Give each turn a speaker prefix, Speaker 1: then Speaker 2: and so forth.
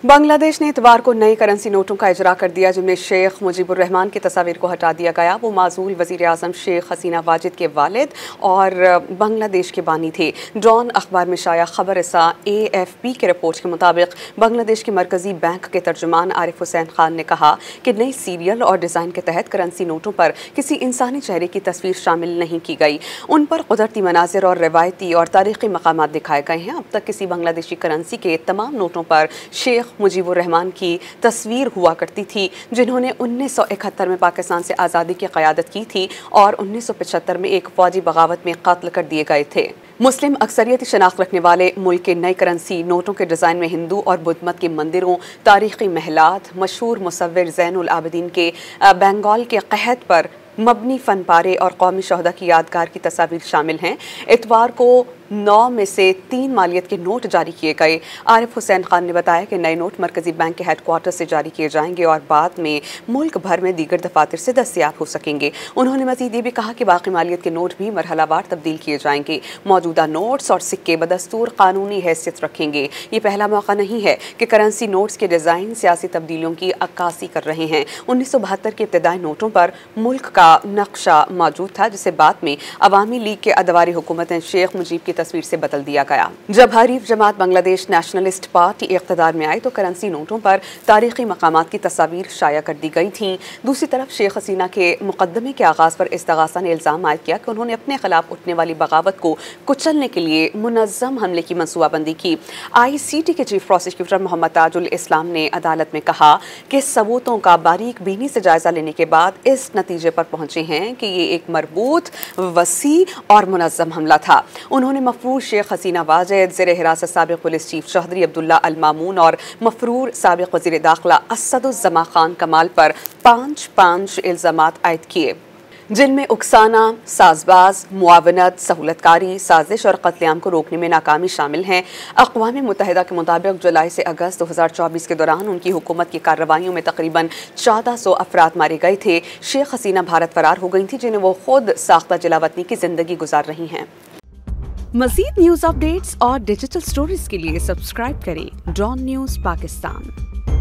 Speaker 1: बांग्लादेश ने इतवार को नई करेंसी नोटों का इजरा कर दिया, जिनमें शेख मुजीबुर रहमान की तस्वीर को हटा दिया गया। वो माजूल वज़ीर आज़म शेख हसीना वाजिद के वालिद और बांग्लादेश के बानी थे। डॉन अखबार में शाया खबर रसा AFP के रिपोर्ट के मुताबिक बांग्लादेश के मरकजी बैंक के तर्जुमान आरिफ हुसैन खान ने कहा कि नई सीरियल और डिज़ाइन के तहत करेंसी नोटों पर किसी इंसानी चेहरे की तस्वीर शामिल नहीं की गई। उन पर कुदरती मनाजिर और रवायती और तारीख़ी मकामात दिखाए गए हैं। अब तक किसी बांग्लादेशी करेंसी के तमाम नोटों पर शेख मुजीबुर रहमान की तस्वीर हुआ करती थी, जिन्होंने 1971 में पाकिस्तान से आज़ादी की क़यादत की थी और 1975 में एक फ़ौजी बगावत में कत्ल कर दिए गए थे। मुस्लिम अक्सरियती शनाख्त रखने वाले मुल्क के नए करेंसी नोटों के डिज़ाइन में हिंदू और बुद्ध मत के मंदिरों, तारीख़ी महलात, मशहूर मुसव्विर ज़ैनुल आबिदीन के बंगाल के कहत पर मबनी फ़न पारे और कौमी शहदा की यादगार की तस्वीर शामिल हैं। इतवार को 9 में से 3 मालियत के नोट जारी किए गए। आरिफ हुसैन खान ने बताया कि नए नोट मरकजी बैंक के हेडक्वार्टर से जारी किए जाएंगे और बाद में मुल्क भर में दीगर दफातर से दस्तयाब हो सकेंगे। उन्होंने मज़ीद ये भी कहा कि बाकी मालियत के नोट भी मरहलावार तब्दील किए जाएंगे। मौजूदा नोट्स और सिक्के बदस्तूर कानूनी हैसियत रखेंगे। ये पहला मौका नहीं है कि करेंसी नोट्स के डिज़ाइन सियासी तब्दीलियों की अक्कासी कर रहे हैं। 1972 के इब्तदाई नोटों पर मुल्क का नक्शा मौजूद था, जिसे बाद में अवामी लीग के अदवारी हुकूमत ने शेख मुजीब की तस्वीर से बदल दिया गया। जब हरीफ जमात बांग्लादेश नेशनलिस्ट पार्टी इक़्तिदार में आई तो करेंसी नोटों पर तारीख़ी मकामात की तस्वीर शाया कर दी गई थी। दूसरी तरफ शेख हसीना के मुकदमे के आगाज़ पर इस्तग़ासा ने इल्ज़ाम आयद किया कि उन्होंने अपने खिलाफ उठने वाली बगावत को कुचलने के लिए मुनज़्ज़म हमले की मनसूबाबंदी की। ICT के चीफ प्रोसिक्यूटर मोहम्मद ताजुल इस्लाम ने अदालत में कहा कि सबूतों का बारीक बीनी से जायज़ा लेने के बाद इस नतीजे पर पहुंचे हैं कि ये एक मरबूत, वसी और मुनज़्ज़म हमला था। उन्होंने मफरूर शेख हसीना वाजिद, ज़ेर हिरासत साबिक़ पुलिस चीफ चौधरी अब्दुल्ला अल मामून और मफरूर साबिक़ वज़ीर दाखिला असदुज़्ज़मा खान कमाल पर 5 इल्ज़ामात आयद किए, जिनमें उकसाना, साजबाज, मुआवनत, सहूलतकारी, साजिश और कत्लेआम को रोकने में नाकामी शामिल हैं। अक़वाम मुत्तहिदा के मुताबिक जुलाई से अगस्त 2024 के दौरान उनकी हुकूमत की कार्रवाइयों में तकरीबन 1400 अफराद मारे गए थे। शेख हसीना भारत फरार हो गई थी, जिन्हें वो खुद साख्ता जलावतनी की ज़िंदगी गुजार रही हैं। मज़ीद न्यूज़ अपडेट्स और डिजिटल स्टोरीज के लिए सब्सक्राइब करें डॉन न्यूज़ पाकिस्तान।